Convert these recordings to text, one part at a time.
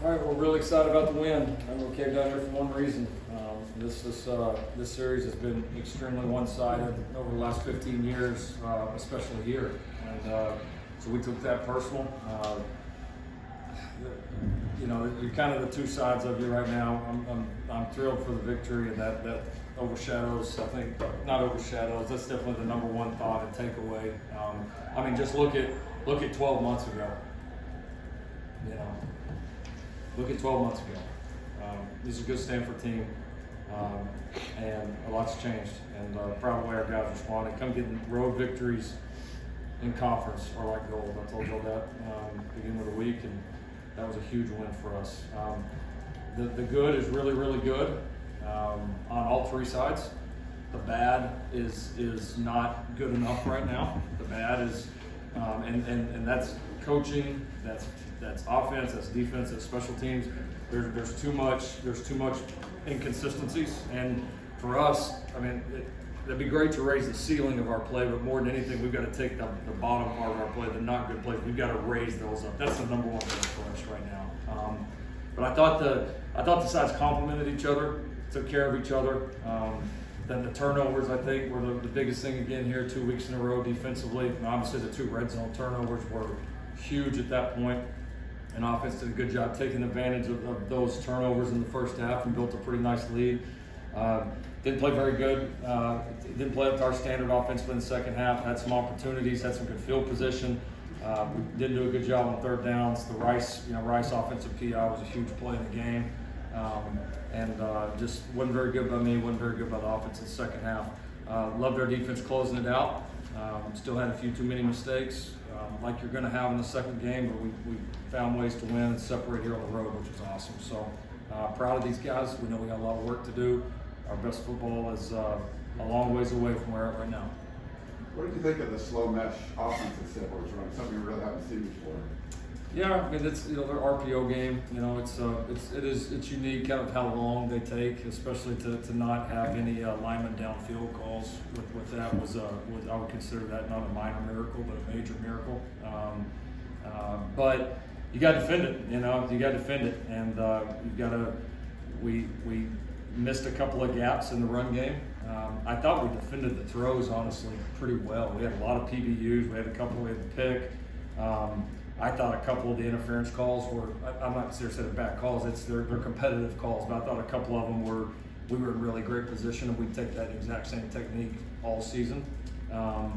All right, we're really excited about the win. We came down here for one reason. This series has been extremely one-sided over the last 15 years, especially here. And so we took that personal. You're kind of the two sides of you right now. I'm thrilled for the victory, and that overshadows. I think not overshadows. That's definitely the number one thought and takeaway. Just look at 12 months ago. Look at 12 months ago. This is a good Stanford team, and a lot's changed. And proud of the way our guys responded. Come getting road victories in conference are like gold. I told you that beginning of the week, and that was a huge win for us. The good is really, really good on all three sides. The bad is not good enough right now. The bad is, and that's coaching. That's offense. That's defense. That's special teams. There's too much inconsistencies, and for us, it'd be great to raise the ceiling of our play, but more than anything, we've got to take the bottom part of our play, the not good plays. We've got to raise those up. That's the number one thing for us right now. But I thought the sides complemented each other, took care of each other. Then the turnovers, I think, were the biggest thing again here 2 weeks in a row defensively. And obviously, the two red zone turnovers were huge at that point. And offense did a good job taking advantage of those turnovers in the first half and built a pretty nice lead. Didn't play very good. Didn't play up to our standard offensively in the second half. Had some opportunities, had some good field position. We didn't do a good job on third downs. The Rice offensive PI was a huge play in the game. Just wasn't very good by me, wasn't very good by the offense in the second half. Loved our defense closing it out. Still had a few too many mistakes, like you're going to have in the second game, but we found ways to win and separate here on the road, which is awesome. So proud of these guys. We know we got a lot of work to do. Our best football is a long ways away from where we're at right now. What did you think of the slow mesh offense that Stanford was running? Something we really haven't seen before. Yeah, it's their RPO game. It's unique kind of how long they take, especially to not have any lineman downfield calls. With that was I would consider that not a minor miracle, but a major miracle. But you got to defend it. You got to defend it, and you've got to. We missed a couple of gaps in the run game. I thought we defended the throws honestly pretty well. We had a lot of PBUs. We had a couple we had to pick. I thought a couple of the interference calls were, I'm not seriously saying they're bad calls, they're competitive calls, but I thought a couple of them we were in really great position, and we'd take that exact same technique all season. But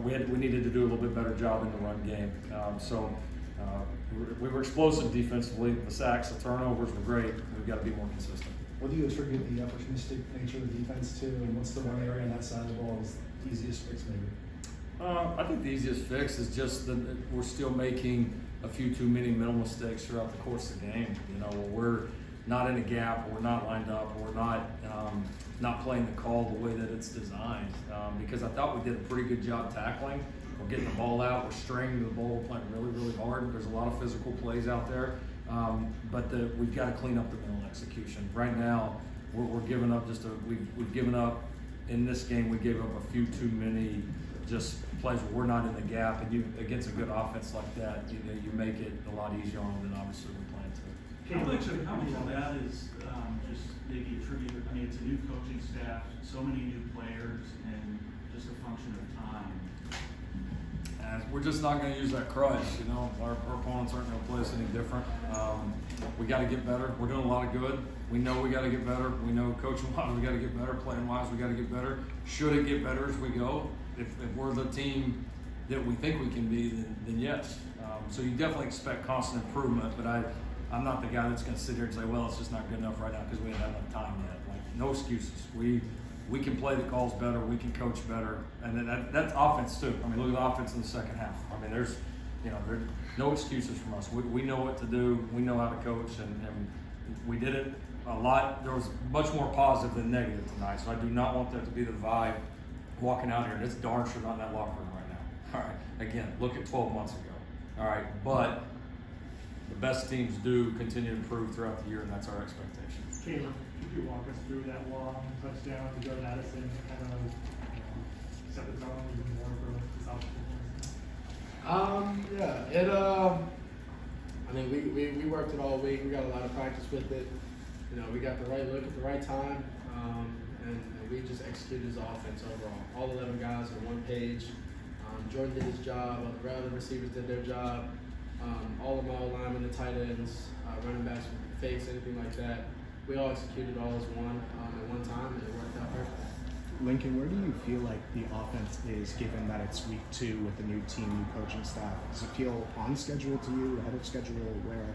we needed to do a little bit better job in the run game. We were explosive defensively. The sacks, the turnovers were great. We've got to be more consistent. What do you attribute the opportunistic nature of the defense to, and what's the one area on that side of the ball is the easiest fix maybe? I think the easiest fix is just that we're still making a few too many mental mistakes throughout the course of the game. We're not in a gap, or we're not lined up, or we're not playing the call the way that it's designed. Because I thought we did a pretty good job tackling. We're getting the ball out, we're stringing the ball, we're playing really, really hard. There's a lot of physical plays out there, but we've got to clean up the mental execution. Right now, we're giving up we've given up in this game. We gave up a few too many just plays where we're not in the gap, and against a good offense like that, you make it a lot easier on them than obviously we plan to. How much of that is just maybe attributed? It's a new coaching staff, so many new players, and just a function of time. We're just not going to use that crutch. Our opponents aren't going to play us any different. We got to get better. We're doing a lot of good. We know we got to get better. We know coaching-wise we got to get better. Playing-wise we got to get better. Should it get better as we go? If we're the team that we think we can be, then yes. So you definitely expect constant improvement, but I'm not the guy that's going to sit here and say, well, it's just not good enough right now because we haven't had enough time yet. No excuses. We can play the calls better. We can coach better, and then that's offense too. Look at the offense in the second half. There's no excuses from us. We know what to do. We know how to coach, and we did it a lot. There was much more positive than negative tonight, so I do not want that to be the vibe walking out here. And it's darn sure not in that locker room right now. All right, again, look at 12 months ago. All right, but the best teams do continue to improve throughout the year, and that's our expectation. Caleb, could you walk us through that long touchdown to Joe Madison, kind of set the tone even more for the South? I I mean, we worked it all week. We got a lot of practice with it. You know, we got the right look at the right time, and we just executed his offense overall. All 11 guys on one page. Jordan did his job. The other receivers did their job. All of my linemen, the tight ends, running backs, fakes, anything like that. We all executed all as one at one time, and it worked out perfectly. Lincoln, where do you feel like the offense is, given that it's week 2 with the new team, new coaching staff? Does it feel on schedule to you, ahead of schedule, where?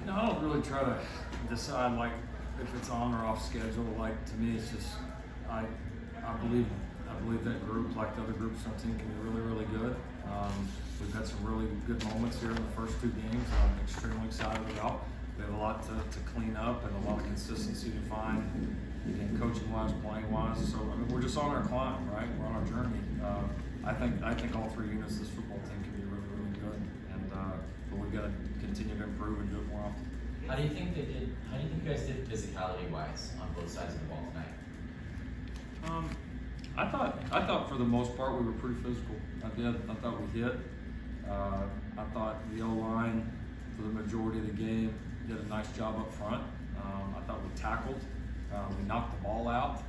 You know, I don't really try to decide like if it's on or off schedule. Like to me, it's just I believe that group, like the other groups on the team, can be really, really good. We've had some really good moments here in the first 2 games that I'm extremely excited about. We have a lot to clean up and a lot of consistency to find, again, coaching-wise, playing-wise. So I mean, we're just on our climb, right? We're on our journey. I think all 3 units of this football team can be really, really good, and but we've got to continue to improve and do it more often. How do you think you guys did physicality-wise on both sides of the ball tonight? I thought for the most part we were pretty physical. I thought we hit. I thought the O-line for the majority of the game did a nice job up front. I thought we tackled. We knocked the ball out.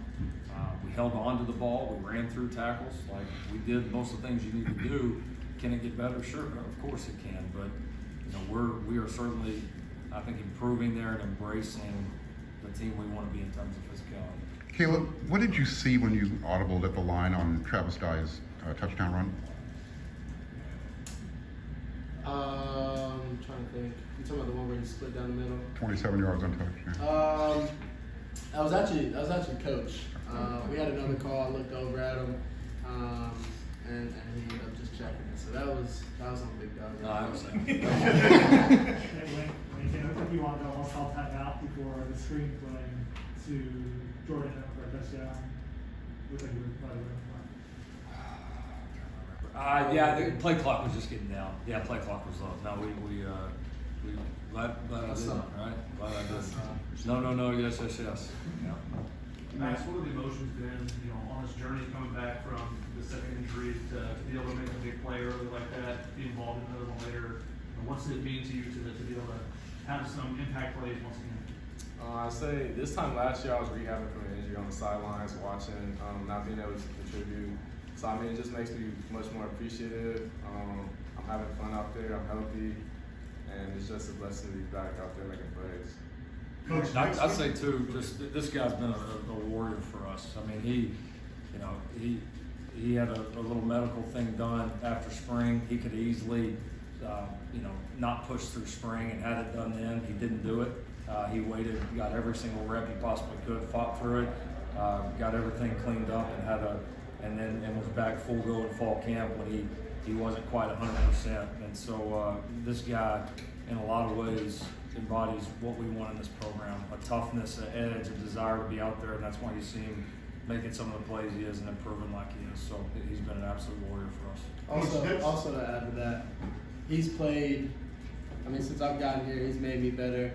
We held on to the ball. We ran through tackles. Like we did most of the things you need to do. Can it get better? Sure, of course it can. But you know, we are certainly, I think, improving there and embracing the team we want to be in terms of physicality. Caleb, what did you see when you audibled at the line on Travis Dye's touchdown run? I'm trying to think. You talking about the one where he split down the middle? 27 yards untouched. Yeah. I was actually coach. We had another call. I looked over at him, and he ended up just checking it. So that was on Big Dog. No, I was When you came, I think you wanted to almost call timeout before the screen play to Jordan for a touchdown. Looks like you were probably running fine. Yeah, the play clock was just getting down. Yeah, play clock was up. No, we glad I did, right? Glad I did. No, yes. Yeah. Max, what have the emotions been, on this journey coming back from the second injury to be able to make a big play early like that, be involved in another one later? What's it mean to you to be able to have some impact plays once again? I'd say this time last year I was rehabbing from an injury on the sidelines, watching, not being able to contribute. So I mean, it just makes me much more appreciative. I'm having fun out there, I'm healthy, and it's just a blessing to be back out there making plays. Coach, I'd say too, just this guy's been a warrior for us. I mean, he had a little medical thing done after spring. He could easily, not push through spring and had it done then. He didn't do it. He waited, got every single rep he possibly could, fought through it, got everything cleaned up, and was back full go in fall camp when he wasn't quite 100%. And so this guy, in a lot of ways, embodies what we want in this program: a toughness, an edge, a desire to be out there, and that's why you see him making some of the plays he is and improving like he is. So he's been an absolute warrior for us. Also to add to that, he's played. I mean, since I've gotten here, he's made me better.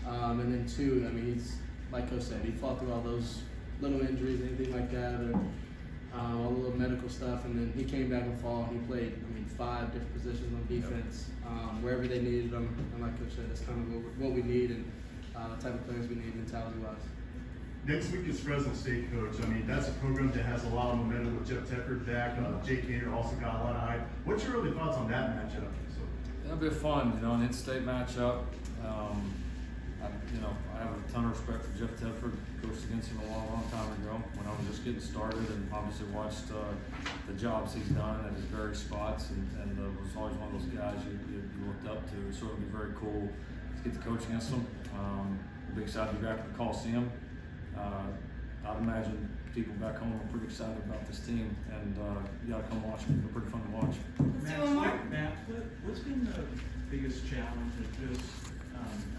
And then 2, I mean, he's like Coach said, he fought through all those little injuries, anything like that, or all the little medical stuff, and then he came back in fall. He played, 5 different positions on defense, wherever they needed him. And like Coach said, that's kind of what we need and the type of players we need mentality-wise. Next week is Fresno State, Coach. I mean, that's a program that has a lot of momentum with Jeff Tedford back. Jake Gaynor also got a lot of hype. What's your early thoughts on that matchup? It'll be fun, an in-state matchup. I have a ton of respect for Jeff Tedford. Coached against him a long time ago when I was just getting started, and obviously watched the jobs he's done at his various spots, and was always one of those guys you looked up to. So it'll be very cool to get to coach against him. I'll be excited to be back at the Coliseum. I'd imagine people back home are pretty excited about this team, and you gotta come watch them. They're pretty fun to watch. Matt, what's been the biggest challenge of just,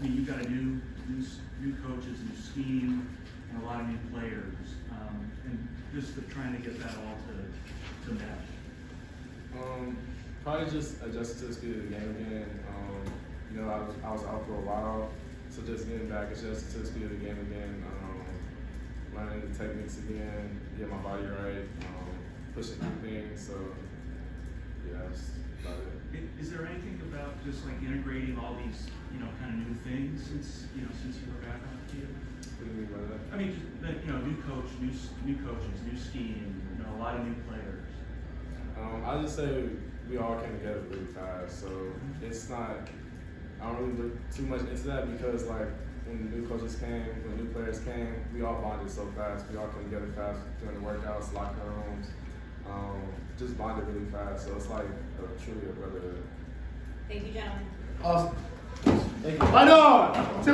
you got a new coaches, new scheme, and a lot of new players, and just trying to get that all to mesh? Probably just adjusting to the speed of the game again. I was out for a while, so just getting back, adjusting to the speed of the game again, learning the techniques again, get my body right, pushing through things. So yeah, that's about it. Is there anything about just like integrating all these, you know, kind of new things since you were back on the field? What do you mean by that? I mean, just that, you know, new coach, new coaches, new scheme, you know, a lot of new players. I just say we all came together really fast, so it's not. I don't really look too much into that because like when new coaches came, when new players came, we all bonded so fast. We all came together fast during the workouts, locker rooms, just bonded really fast. So it's like truly a brotherhood. Thank you, gentlemen. Awesome. Thank you. Right on!